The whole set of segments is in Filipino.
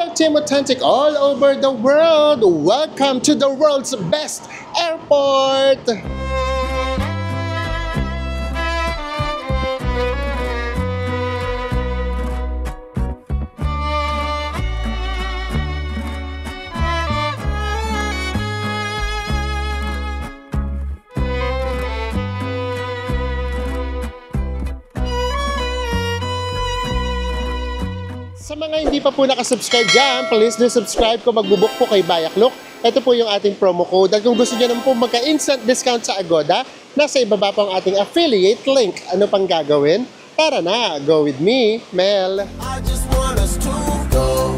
Hello Team Authentic all over the world! Welcome to the world's best airport! Sa mga hindi pa po nakasubscribe dyan, please do subscribe kung magbubuk po kay Bayaklok. Ito po yung ating promo code. At kung gusto nyo naman po magka-instant discount sa Agoda, nasa ibaba po ang ating affiliate link. Ano pang gagawin? Tara na, go with me, Mel. I just want us to go.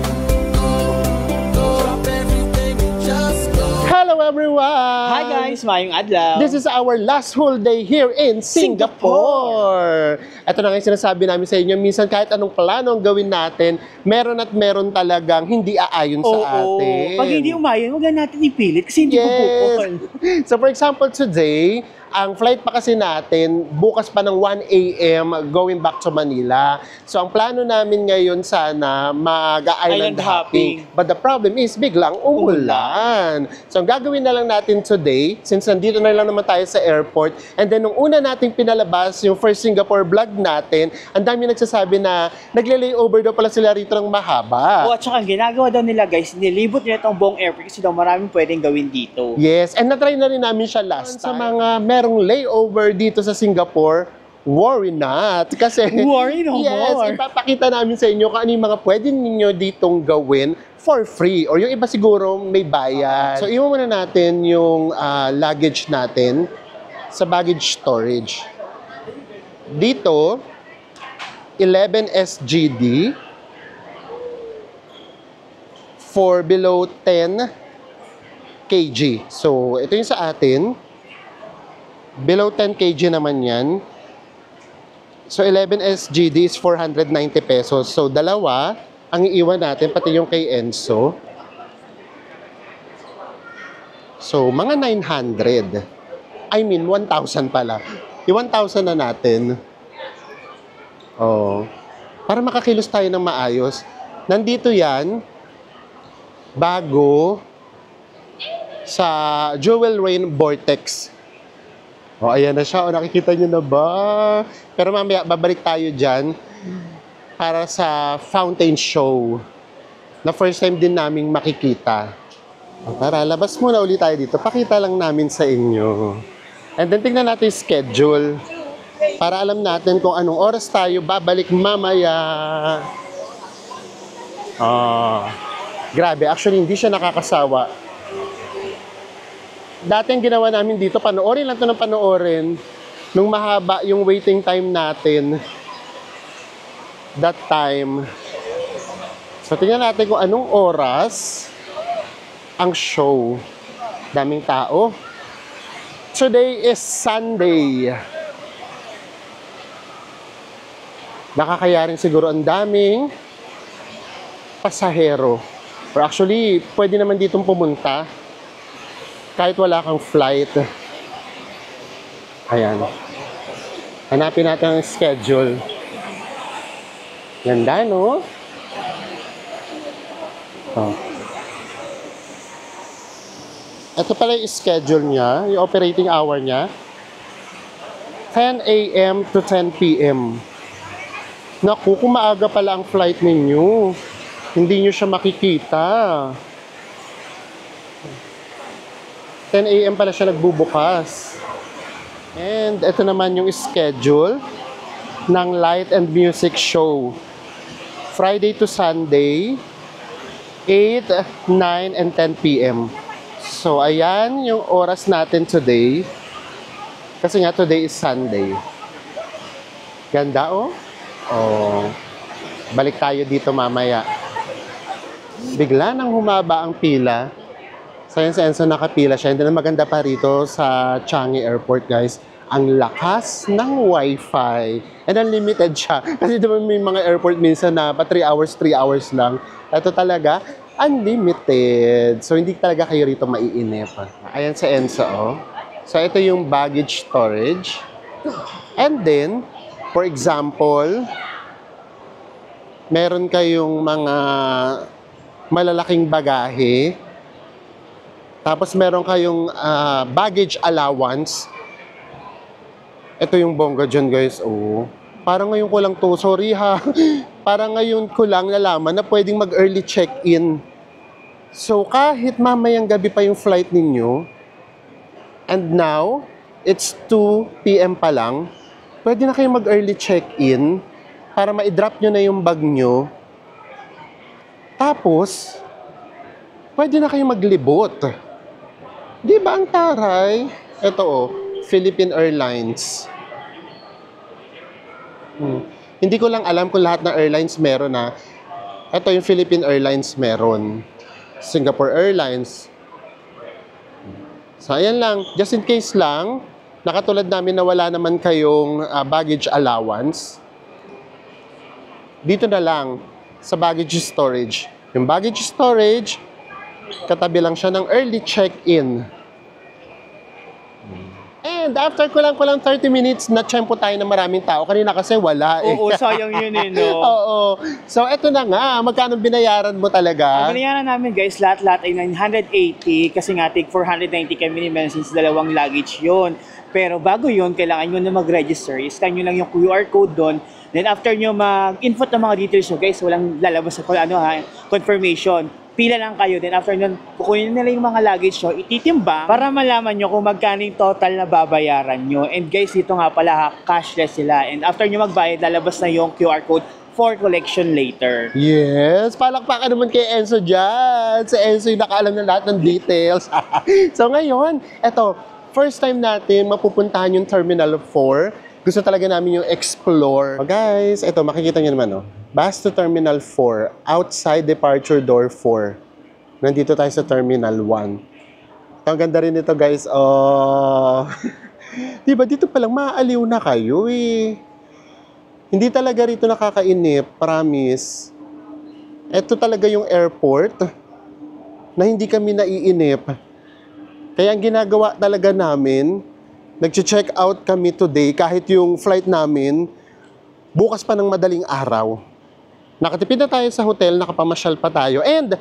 Drop everything and just go. Hello everyone! Hi guys! Mayong adlaw! This is our last whole day here in Singapore. Ito na nga yung sinasabi namin sa inyo, minsan kahit anong plano ang gawin natin, meron at meron talagang hindi aayon sa atin. Pag hindi umayon, huwag na natin ipilit kasi hindi pupukol. So for example, today, ang flight pa kasi natin, bukas pa ng 1 a.m. going back to Manila. So ang plano namin ngayon sana mag-island hopping. But the problem is, biglang umulan. So ang gagawin na lang natin today, since nandito na lang naman tayo sa airport, and then nung una nating pinalabas yung first Singapore vlog natin, ang dami nagsasabi na nagle-layover daw pala sila rito ng mahaba. At saka ang ginagawa daw nila guys, nilibot nila itong buong airport kasi daw maraming pwedeng gawin dito. Yes, and na-try na rin namin siya last time. Sa mga merong layover dito sa Singapore, worry not. Kasi, worry no more. Yes, ipapakita namin sa inyo kung ano yung mga pwede ninyo ditong gawin for free. Or yung iba siguro may bayad. So, iwan muna natin yung luggage natin sa baggage storage. Dito, 11 SGD for below 10 kg. So, ito yung sa atin. Below 10 kg naman yan. So, 11 SGD is 490 pesos. So, dalawa ang iiwan natin, pati yung kay Enzo. So, mga 900. I mean, 1,000 pala. Yung 1,000 na natin. Oh. Para makakilos tayo ng maayos. Nandito yan, bago sa Jewel Rain Vortex. O, ayan na siya. O, nakikita nyo na ba? Pero mamaya, babalik tayo dyan para sa fountain show na first time din naming makikita. O, tara, labas muna ulit tayo dito. Pakita lang namin sa inyo. And then, tingnan natin yung schedule para alam natin kung anong oras tayo babalik mamaya. Grabe, actually, hindi siya nakakasawa. Dati ang ginawa namin dito, panoorin lang ito ng panoorin. Nung mahaba yung waiting time natin, that time. So, tingnan natin kung anong oras ang show. Daming tao. Today is Sunday. Nakakayaring siguro ang daming pasahero. Or actually, pwede naman ditong pumunta kahit wala kang flight. Ayan. Hanapin natin ang schedule. Ganda, no? Oh. Ito pala yung schedule niya, yung operating hour niya. 10 a.m. to 10 p.m. Naku, kung maaga pala ang flight ninyo, hindi nyo siya makikita. 10 a.m. pala siya nagbubukas. And ito naman yung schedule ng light and music show. Friday to Sunday, 8, 9, and 10 p.m. So, ayan yung oras natin today. Kasi nga, today is Sunday. Ganda, oh. Oh. Balik tayo dito mamaya. Bigla nang humaba ang pila. Sa Enzo nakapila siya. Hindi na maganda pa rito sa Changi Airport, guys. Ang lakas ng wifi. And unlimited siya. Kasi diba may mga airport minsan na pa 3 hours lang. Ito talaga, unlimited. So, hindi talaga kayo rito maiinip. Ayan sa Enzo, oh. So, ito yung baggage storage. And then, for example, meron kayong mga malalaking bagahe. Tapos meron kayong baggage allowance. Ito yung bongga dyan, guys. Oh. Parang ngayon ko lang to. Sorry ha. Parang ngayon ko lang nalaman na pwedeng mag-early check-in. So, kahit mamayang gabi pa yung flight ninyo, and now, it's 2 p.m. pa lang, pwede na kayong mag-early check-in para ma-drop nyo na yung bag nyo. Tapos, pwede na kayong maglibot. Di ba ang taray? Ito oh, Philippine Airlines. Hindi ko lang alam kung lahat ng airlines meron na. Ito yung Philippine Airlines meron. Singapore Airlines. So, ayan lang. Just in case lang, nakatulad namin na wala naman kayong baggage allowance, dito na lang sa baggage storage. Yung baggage storage, katabi lang siya ng early check-in. And after ko lang 30 minutes, na-tsempo tayo ng maraming tao. Kanina kasi wala eh. Oo, sayang yun eh, no? Oo. So, eto na nga. Magkano binayaran mo talaga? Ang binayaran namin, guys, lahat-lahat ay 980 kasi nga tig 490 kami minimum since dalawang luggage yun. Pero bago yun, kailangan nyo na mag-register. I-scan nyo lang yung QR code doon. Then after nyo mag-input ng mga details nyo, guys, walang lalabas sa confirmation. Pila lang kayo. Then after nyo, kukunin nila yung mga luggage nyo, ititimbang para malaman nyo kung magkano yung total na babayaran nyo. And guys, dito nga pala, cashless sila. And after nyo magbayad, lalabas na yung QR code for collection later. Yes! Palakpakan naman kay Enzo dyan. Si Enzo yung nakaalam na lahat ng details. So ngayon, eto, first time natin mapupuntahan yung Terminal 4. Gusto talaga namin yung explore. Oh, guys, eto, makikita nyo naman, oh. Bus to Terminal 4, outside departure door 4. Nandito tayo sa Terminal 1. Ang ganda rin ito, guys. Oh. Diba, dito palang maaaliw na kayo, eh. Hindi talaga rito nakakainip, promise. Ito talaga yung airport na hindi kami naiinip. Kaya ang ginagawa talaga namin, nag-check out kami today kahit yung flight namin bukas pa ng madaling araw. Nakatipid na tayo sa hotel, nakapamasyal pa tayo. And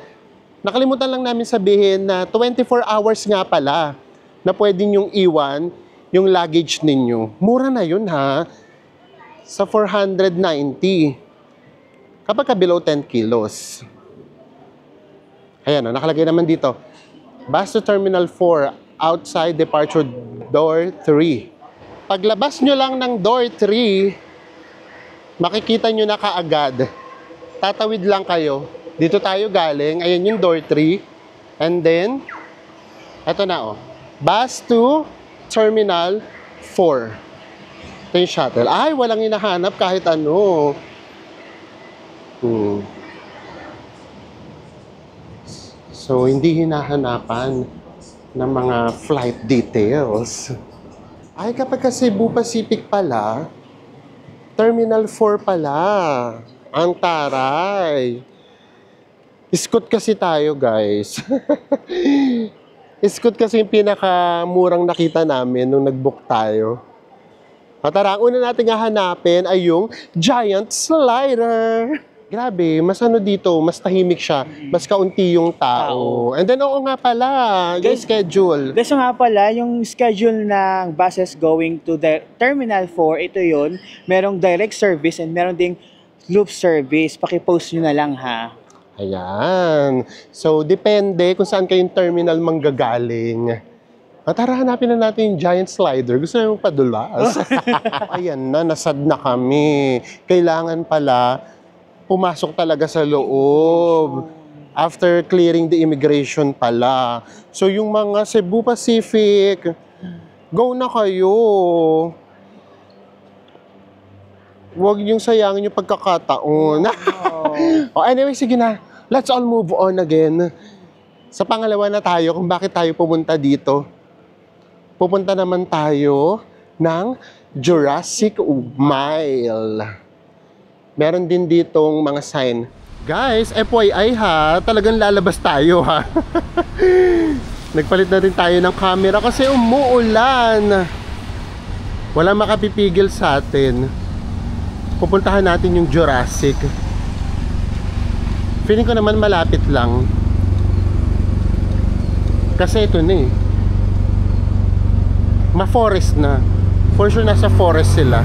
nakalimutan lang namin sabihin na 24 hours nga pala na pwedeng yung iwan yung luggage ninyo. Mura na yun ha. Sa 490. Kapag ka below 10 kilos. Ayan o, nakalagay naman dito. Bus to Terminal 4, outside departure door 3. Paglabas nyo lang ng door 3, makikita nyo na kaagad. Tatawid lang kayo. Dito tayo galing. Ayan yung door 3. And then, eto na oh. Bus to Terminal 4. Ito yung shuttle. Ay, walang hinahanap kahit ano. So, hindi hinahanapan ng mga flight details. Ay, kapag ka Cebu Pacific pala, Terminal 4 pala. Ang taray. Scoot kasi tayo, guys. Scoot kasi yung pinakamurang nakita namin nung nag-book tayo. Tara, ang una natin hahanapin ay yung giant slider. Grabe, mas ano dito, mas tahimik siya, mas kaunti yung tao. And then, oo nga pala, yung schedule. Guys, nga pala, yung schedule ng buses going to the Terminal 4, ito yun, merong direct service and meron ding loop service. Pakipost nyo na lang ha. Ayan. So, depende kung saan kayong terminal manggagaling. Tara, hanapin na natin yung giant slider. Gusto nyo padulas? Ayan na, nasad na kami. Kailangan pala pumasok talaga sa loob. After clearing the immigration pala. So, yung mga Cebu Pacific, go na kayo. Huwag yung sayangin yung pagkakataon. Oh, anyway, sige na. Let's all move on again. Sa pangalawa na tayo kung bakit tayo pumunta dito. Pupunta naman tayo ng Jurassic Mile. Meron din ditong mga sign. Guys, FYI ha, talagang lalabas tayo ha. Nagpalit na rin tayo ng camera kasi umuulan. Wala makapipigil sa atin. Pupuntahan natin yung Jurassic. Feeling ko naman malapit lang. Kasi ito na eh. Ma-forest na. For sure nasa forest sila.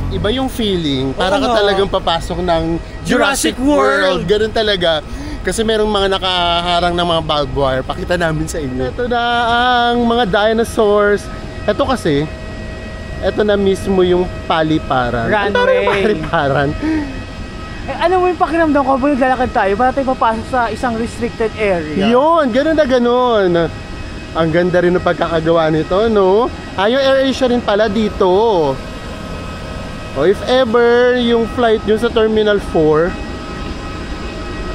Iba yung feeling. Para ka talagang papasok ng Jurassic World. Ganun talaga. Kasi merong mga nakaharang ng mga barbed wire. Pakita namin sa inyo. Ito na ang mga dinosaurs. Ito kasi, ito na mismo yung paliparan. Runway. Paliparan. Ano mo yung pakiramdam ko ba yung lalakad tayo? Para tayo papasok sa isang restricted area. Yun, ganun na ganun. Ang ganda rin ng pagkakagawa nito, no? Yung AirAsia rin pala dito. O if ever yung flight nyo sa Terminal 4,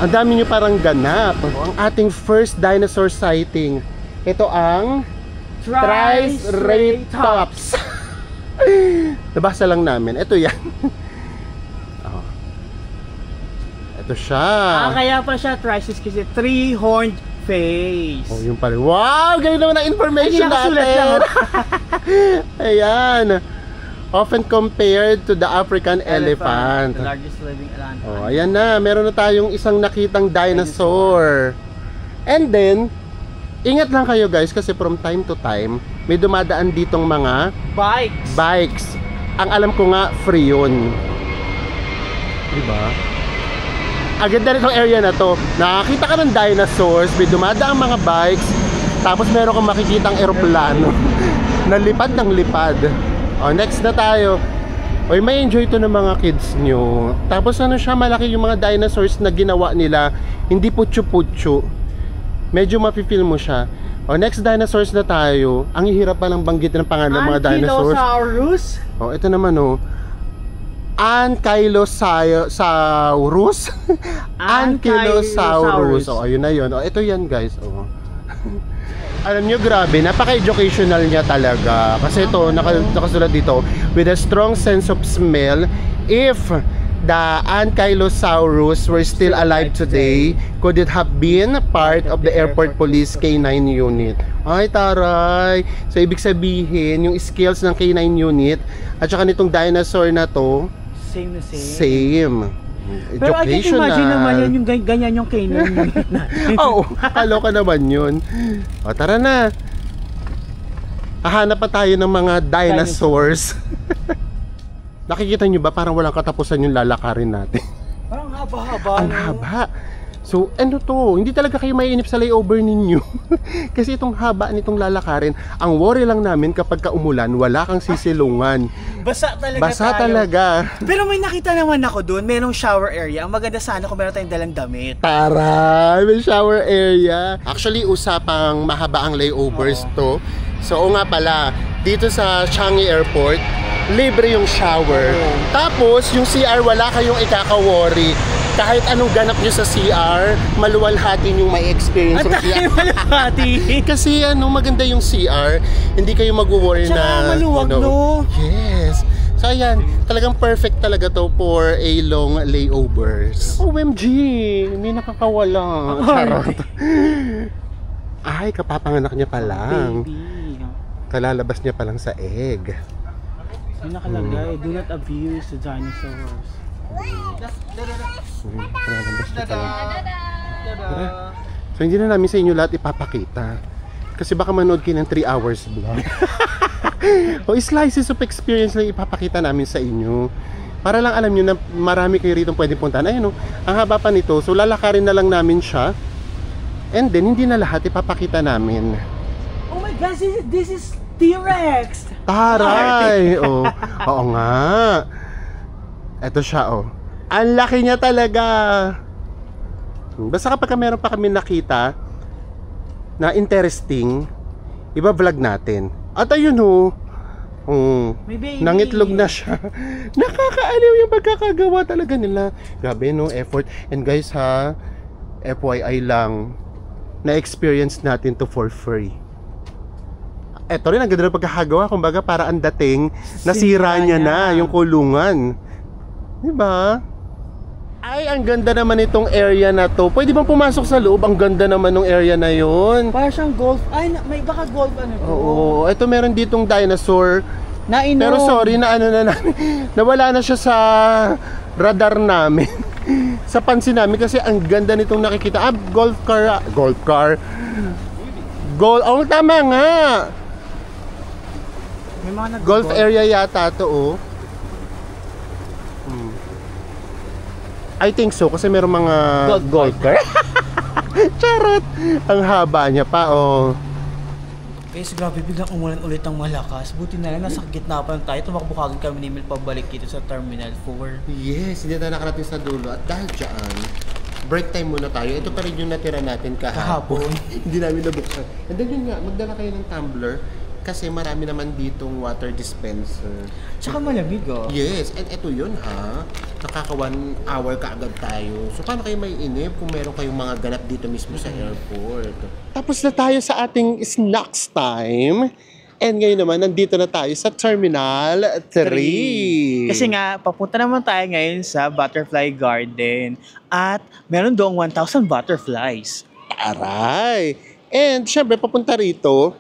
ang dami nyo parang ganap. Ang ating first dinosaur sighting. Ito ang Triceratops. Nabasa lang namin. Ito yan. Ito siya. Kaya pa siya Triceratops kasi three-horned face. Oh, yung pala. Wow! Ganun naman ang information natin. Ayan. Often compared to the African elephant. The largest living elephant. Oh, ayan na. Meron na tayong isang nakitang dinosaur. And then, ingat lang kayo guys kasi from time to time, may dumadaan ditong mga bikes. Ang alam ko nga, free yun. Diba? Ang ganda nitong area na to. Nakakita ka ng dinosaurs, may dumadaang mga bikes, tapos meron kang makikitang eroplano na lipad ng lipad. O, next na tayo. Oy, may enjoy to ng mga kids nyo. Tapos ano siya, malaki yung mga dinosaurs na ginawa nila. Hindi putyo-putyo. Medyo mapipil mo siya. O, next dinosaurs na tayo. Ang hirap pa ng banggit ng pangalan ng mga dinosaurs. Ankylosaurus. O, ito naman o. Ankylosaurus. Ankylosaurus. O, ayun na yun. O, ito yan guys. O. Alam nyo, grabe, napaka-educational niya talaga. Kasi ito, nakasulat dito, with a strong sense of smell, if the Ankylosaurus were still alive today, could it have been part of the airport police K9 unit? Ay, taray! So, ibig sabihin, yung skills ng K9 unit, at saka nitong dinosaur na to, Same na same. same. Pero I can imagine naman yan, yung ganyan yung canine unit natin. Oo, kaloka naman yun. O, tara na. Hahanap pa tayo ng mga dinosaurs. Nakikita nyo ba parang walang katapusan yung lalakarin natin? Parang haba-haba. Ang haba. So, ano to? Hindi talaga kayo maiinip sa layover ninyo. Kasi itong haba nitong lalakarin, ang worry lang namin kapag umulan, wala kang sisilungan. Basa talaga Basa tayo. talaga. Pero may nakita naman ako doon, merong shower area. Ang maganda sana kung meron tayong dalang damit. Taray! May shower area. Actually, usapang mahaba ang layovers to. So, nga pala, dito sa Changi Airport, libre yung shower. Tapos, yung CR, wala kayong ikaka-worry. Kahit anong ganap nyo sa CR, maluwalhati yung may experience ng CR. Malapati. Kasi maganda yung CR, hindi kayo mag-worry na... maluwag, no? Yes. So ayan, talagang perfect talaga to for a long layovers. OMG, hindi nakakawala. Charot. Ay, kapapanganak niya pa lang. Baby. Kalalabas niya pa lang sa egg. Yung nakalagay, do not abuse the dinosaurs. Kalalabas niya pa lang. Tara. So hindi na namin sa inyo lahat ipapakita. Kasi baka manood kayo ng 3 hours vlog. O slices of experience lang ipapakita namin sa inyo. Para lang alam nyo na marami kayo rito pwede puntahan. Ayun ang haba pa nito. So lalakarin na lang namin siya. And then hindi na lahat ipapakita namin. Oh my gosh, this is T-Rex! Taray! Oo nga. Ito siya Ang laki niya talaga. Basta kapag meron pa kami nakita na interesting, iba-vlog natin. At ayun May baby. nangitlog na siya. Nakakaaliw yung pagkakagawa talaga nila. Grabe effort. And guys FYI lang, na-experience natin to for free. Eto rin, ang ganda ng pagkakagawa. Kumbaga para ang dating, nasira niya na yung kulungan. Diba? Ay, ang ganda naman itong area na to. Pwede bang pumasok sa loob? Ang ganda naman ng area na yon. Parang siyang golf. Ay, may baka golf ano to. Oo, ito meron ditong dinosaur. Nainom. Pero sorry na nawala na siya sa radar namin. sa pansin namin kasi ang ganda nitong nakikita. Golf car. Golf car. Oh, tama nga. May mga Golf area yata to, oh. I think so kasi merong mga golf car. Charot. Ang haba niya pa, oh. Guys, grabe, biglang umulan ulit ng malakas. Buti na lang, nasa gitna pa lang tayo. Tumakbo kagad kami ni Mel pabalik dito sa Terminal 4. Yes, hindi na nakarating sa dulo. At dahil dyan, break time muna tayo. Ito pa rin yung natira natin kahapon. Hindi namin nabuksan. And then yun nga, magdala kayo ng tumbler kasi marami naman ditong water dispenser. Tsaka malamig, oh. Yes, and ito yun ha. Nakaka 1 hour kaagad tayo. So paano kayo may inip kung meron kayong mga ganap dito mismo sa airport? Tapos na tayo sa ating snacks time. And ngayon naman, nandito na tayo sa Terminal 3. Kasi nga, papunta naman tayo ngayon sa Butterfly Garden. At meron doong 1,000 butterflies. Aray! And syempre, papunta rito,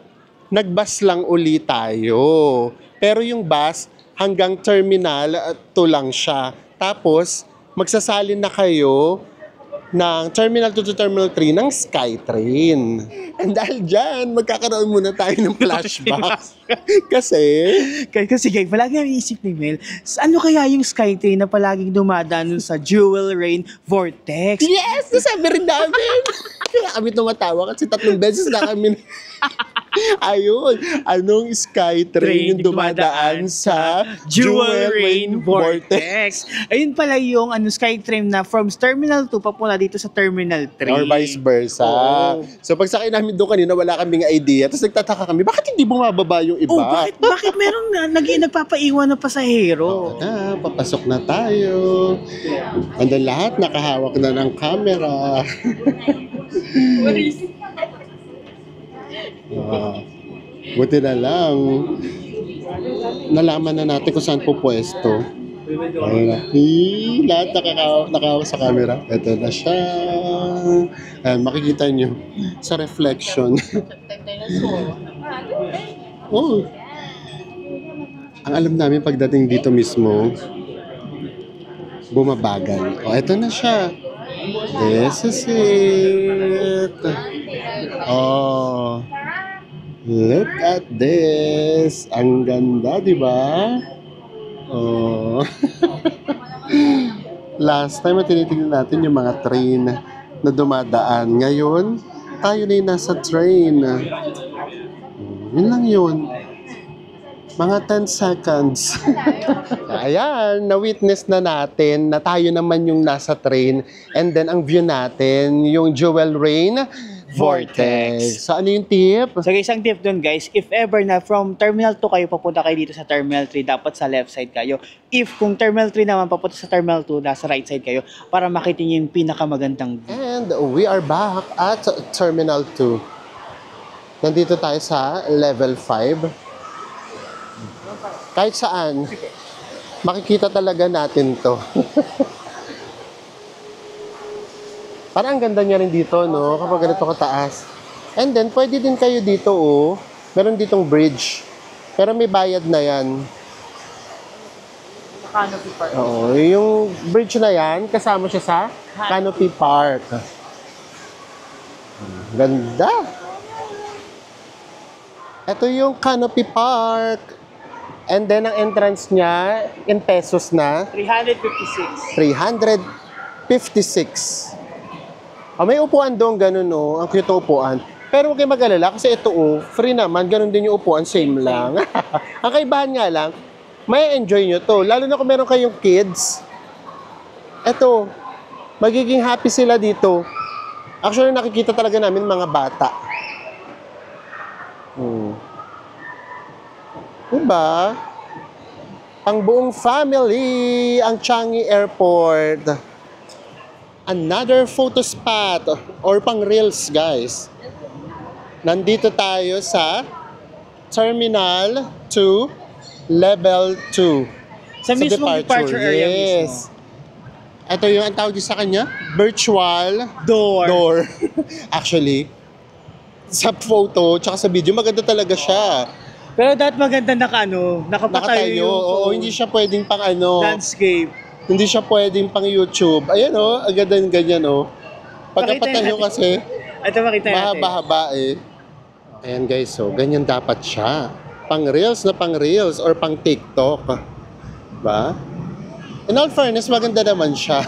nag-bus lang uli tayo. Pero yung bus, hanggang Terminal 2 lang siya. Tapos, magsasalin na kayo ng Terminal 2 to Terminal 3 ng SkyTrain. And dahil dyan, magkakaroon muna tayo ng flashback. Kasi guys, palagi ang isip ni Mel, ano kaya yung SkyTrain na palaging dumadaan sa Jewel Rain Vortex? Yes! Nasabi rin namin! Kaya kami tumatawa kasi 3 beses na kami. Ayun, anong SkyTrain yung dumadaan sa Jewel Rain Vortex? Ayun pala yung SkyTrain na from Terminal 2 papunta dito sa Terminal 3. Or vice versa. Oo. So pagsakay namin doon kanina, wala kaming idea. Tapos nagtataka kami, bakit hindi bumababa yung iba? Oh, bakit meron nagpapaiwan na pasahero? Na, papasok na tayo. Andun lahat, nakahawak na ng camera. Buti na lang. Nalaman na natin kung saan po pwesto. Ayun na. Lahat nakahawak sa camera. Ito na siya. Ayan, makikita nyo sa reflection. Oh. Ang alam namin pagdating dito mismo, bumabagal. Oh, ito na siya. This is it. Oh. Look at this. Ang ganda, di ba? Oh. Last time, tinitingnan natin yung mga train na dumadaan. Ngayon, tayo na yung nasa train. Yun lang yun. Mga 10 seconds. Ayan, na-witness na natin na tayo naman yung nasa train. And then, ang view natin, yung Jewel Rain Vortex. So, ano yung tip? So isang tip dun guys, if ever na from Terminal 2 kayo papunta kayo dito sa Terminal 3, dapat sa left side kayo. If kung Terminal 3 naman papunta sa Terminal 2, nasa right side kayo para makita niyo yung pinakamagandang view. And we are back at Terminal 2. Nandito tayo sa level 5. Kahit saan, makikita talaga natin to. Parang ang ganda niya rin dito, no? Kapag ganito kataas. And then, pwede din kayo dito, oh. Meron ditong bridge. Pero may bayad na yan. Canopy Park. Oo, yung bridge na yan, kasama siya sa Canopy Park. Ganda! Ito yung Canopy Park. And then, ang entrance niya, in pesos na, 356. 356. May upuan doon, ganun, no? Ang cute upuan. Pero huwag kayo mag-alala kasi ito, free naman. Ganun din yung upuan, same lang. Ang kaibahan nga lang, may enjoy nyo to. Lalo na kung meron kayong kids. Ito, magiging happy sila dito. Actually, nakikita talaga namin mga bata. Diba? Ang buong family, ang Changi Airport. Another photo spot or pang reels, guys. Nandito tayo sa Terminal 2, Level 2. Sa mismong departure area mismo. Ito yung ang tawag sa kanya, virtual Door. Actually, sa photo tsaka sa video, maganda talaga siya. Pero dapat maganda nakapatayo. Nakatayo. Oo, hindi siya pwedeng pang landscape. Hindi siya pwedeng pang YouTube. Ayan oh, agad din ganyan oh. Pakita Pagkapatayo natin. kasi, Ito makita natin. mahaba-haba eh. Ayan guys, so ganyan dapat siya. Pang reels na pang reels or pang TikTok. Ba? In all fairness, maganda naman siya.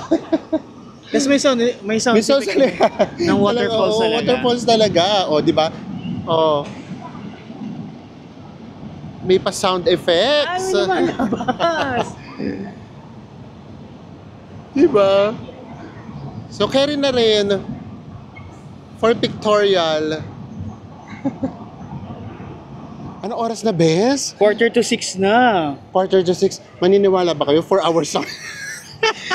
Tapos may sound May sauce effect ng waterfalls Oo, talaga. waterfalls talaga. O, di ba? O. May pa sound effects. Ay, lumalabas. Di ba? So, carry na rin for pictorial. Ano oras na, Bes? 5:45 na. Quarter to 6. Maniniwala ba kayo? 4 hours lang.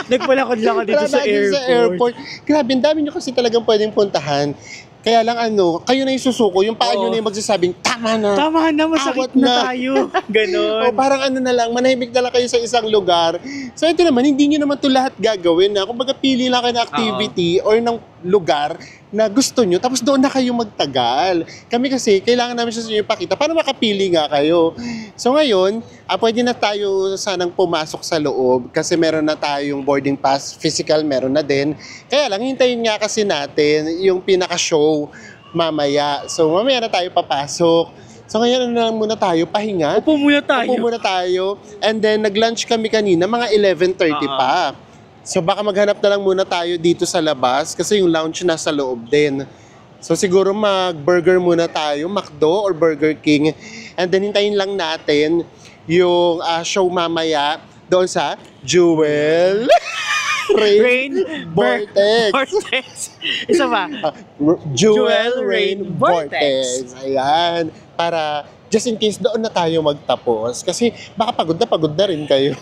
Nagpalakad-lakad dito sa airport. Grabe, ang dami nyo kasi talagang pwedeng puntahan. Kaya lang kayo na yung susuko, yung paa nyo Oo. na yung magsasabing, tama na. Tama na, masakit Awat na na. tayo. Ganon. O parang na lang, manahimik na lang kayo sa isang lugar. So ito naman, hindi nyo naman to lahat gagawin na. Kumbaga pili lang kayo ng activity or ng lugar na gusto nyo, tapos doon na kayo magtagal. Kami kasi, kailangan namin siya sa inyo ipakita para makapili nga kayo. So ngayon, pwede na tayo sanang pumasok sa loob kasi meron na tayong boarding pass, physical meron na din. Kaya lang, hintayin nga kasi natin yung pinaka-show mamaya. So mamaya na tayo papasok. So ngayon na lang muna tayo, pahinga. Upo muna tayo. Upo muna tayo. And then nag-lunch kami kanina, mga 11:30 pa. So baka maghanap na lang muna tayo dito sa labas kasi yung lounge nasa loob din. So siguro mag-burger muna tayo, McDo or Burger King. And then hintayin lang natin yung show mamaya doon sa Jewel Rain Vortex. Vortex. Isa pa. Jewel Rain Vortex. Ayan. Para just in case doon na tayo magtapos. Kasi baka pagod na rin kayo.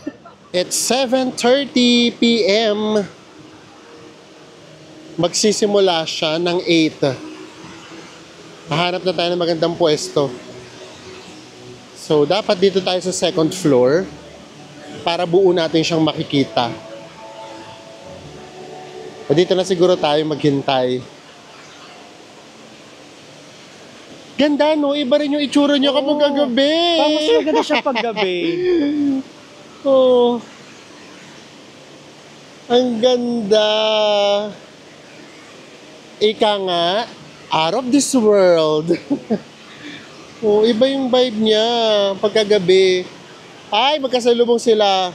It's 7:30 p.m. Magsisimula siya ng 8. Hahanap na tayo ng magandang pwesto. So, dapat dito tayo sa second floor para buo natin siyang makikita. O dito na siguro tayo maghintay. Ganda no? Iba rin yung itsura niya kapag kagabi. Mas maganda siya paggabi. Oh. Ang ganda. Ika nga, out of this world. Oh, iba yung vibe niya pagkagabi. Ay, magkasalubong sila.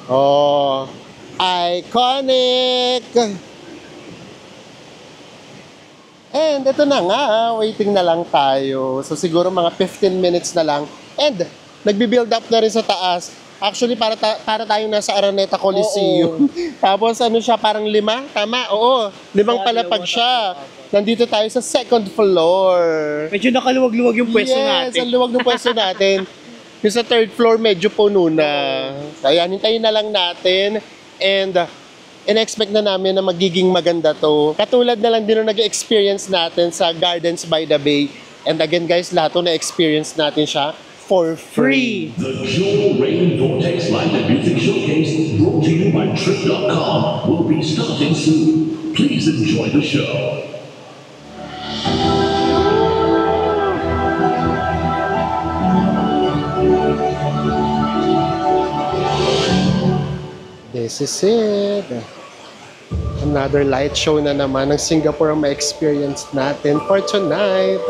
Oh, iconic. And ito na nga, waiting na lang tayo. So siguro mga 15 minutes na lang. And nagbi-build up na rin sa taas. Actually, para tayong nasa Araneta Coliseum. Tapos ano siya, parang 5? Tama? Oo, 5 palapag siya. Nandito tayo sa second floor. Medyo nakaluwag-luwag yung pwesto Yes, natin. ang luwag ng pwesto natin. Yung sa third floor, medyo puno na. So, ayan, hintayin na lang natin. And in-expect na namin na magiging maganda to. Katulad na lang din nung nag-experience natin sa Gardens by the Bay. And again guys, lahat to na-experience natin siya for free. The Jewel Rain Vortex Light and Music Showcase, brought to you by Trip.com, will be starting soon. Please enjoy the show. This is it. Another light show na naman ng Singapore ang ma-experience natin for tonight.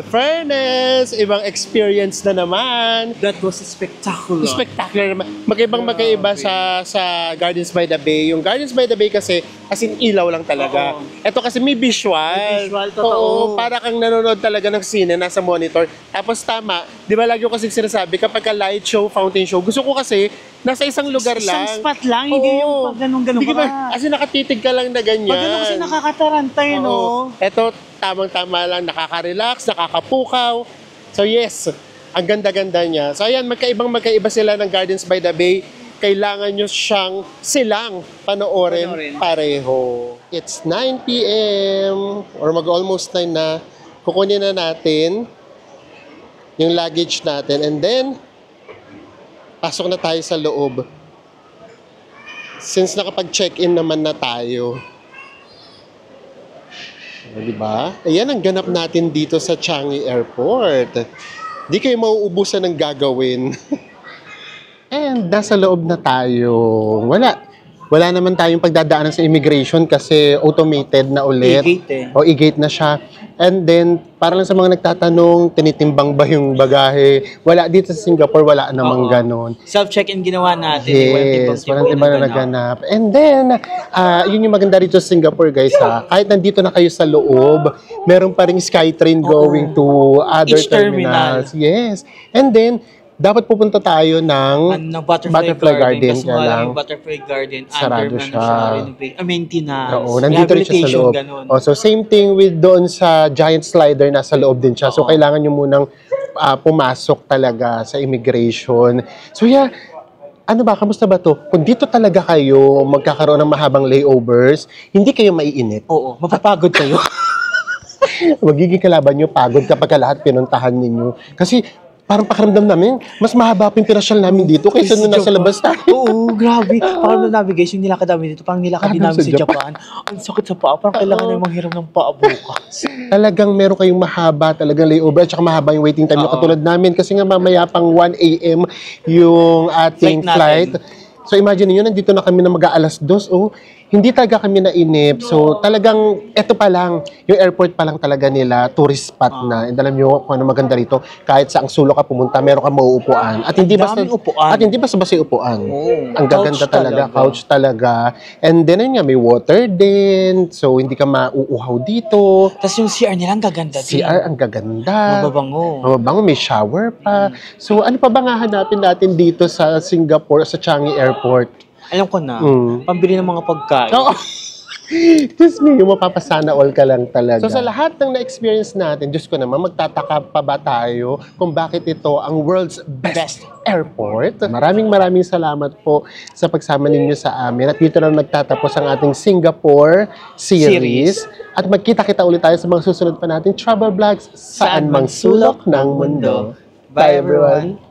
Well, fairness, ibang experience na naman. That was spectacular. Spectacular naman. Magkaiba sa Gardens by the Bay. Yung Gardens by the Bay kasi, as in ilaw lang talaga. Oo. Ito kasi may visual. May visual, totoo. Oo, para kang nanonood talaga ng sine, nasa monitor. Tapos tama, di ba lagi ko kasi sinasabi, kapag ka light show, fountain show, gusto ko kasi, nasa isang lugar lang. Isang spot lang, hindi Oo. yung pag ganun-ganun Hindi ka. ba? Kasi nakatitig ka lang na ganyan. Pag ganun kasi nakakatarantay, no? Oo. Ito, tamang-tama lang, nakaka-relax, nakakapukaw. So yes, ang ganda-ganda niya. So ayan, magkaiba sila ng Gardens by the Bay. Kailangan nyo silang panoorin pareho. It's 9 p.m. or mag-almost 9 na. Kukunin na natin yung luggage natin and then pasok na tayo sa loob. Since nakapag-check-in naman na tayo. Diba? Ayan ang ganap natin dito sa Changi Airport. Di kayo mauubusan ng gagawin. And nasa loob na tayo. Wala naman tayong pagdadaanan sa immigration kasi automated na ulit. E-gate O e-gate na siya. And then, para lang sa mga nagtatanong, tinitimbang ba yung bagahe? Wala dito sa Singapore, wala namang ganon. Self-check-in ginawa natin. Yes, walang timbang na naganap. And then, yun yung maganda rito sa Singapore, guys, ha. Kahit nandito na kayo sa loob, meron pa ring SkyTrain going to other Each terminal. terminals. Yes. And then, dapat pupunta tayo ng Butterfly Garden. Kaya Kasi wala lang, yung Butterfly Garden. sarado Under siya. maintenance. Oo, nandito rin siya sa loob. Ganun. Oh, so same thing with doon sa giant slider, nasa loob din siya. So kailangan nyo munang pumasok talaga sa immigration. So yeah, ano ba, kamusta ba to? Kung dito talaga kayo magkakaroon ng mahabang layovers, hindi kayo maiinit. Oo, mapapagod kayo. Magiging kalaban nyo, pagod kapag lahat pinuntahan ninyo. Kasi parang pakiramdam namin, mas mahaba pa yung pinasyal namin dito kaysa nung nasa labas tayo. Oo, grabe. Parang navigation nilakad namin dito. Parang nilakad din Parang namin sa sa Japan. Ang sakit sa paa. Parang kailangan namin manghiram ng paa bukas. Talagang meron kayong mahaba talagang layover at saka mahaba yung waiting time nyo katulad namin kasi nga mamaya pang 1 a.m. yung ating Flight natin. flight. So imagine niyo nandito na kami na mag-aalas 2. Oh, hindi talaga kami nainip. So talagang eto pa lang, yung airport pa lang talaga nila, tourist spot na. And alam niyo kung ano maganda rito, kahit saang sulok ka pumunta, meron kang mauupuan. At hindi basta daming upuan. At hindi basta upuan. Oo. Ang gaganda Couch talaga, talaga. couch talaga. And then ayun nga, may water din. So hindi ka mauuhaw dito. Tapos yung CR nila ang gaganda din. CR ang gaganda. Mababango. Mababango, may shower pa. So ano pa ba nga hanapin natin dito sa Singapore, sa Changi Airport? Alam ko na, Mm. pambili ng mga pagkain. Oo. Diyos me, yung mapapasana all ka lang talaga. So sa lahat ng na-experience natin, Diyos ko naman, magtataka pa ba tayo kung bakit ito ang world's best airport? Maraming salamat po sa pagsama ninyo sa amin. At dito na nagtatapos ang ating Singapore series. At magkita-kita ulit tayo sa mga susunod pa nating travel vlogs saan mang sulok ng mundo. Bye everyone!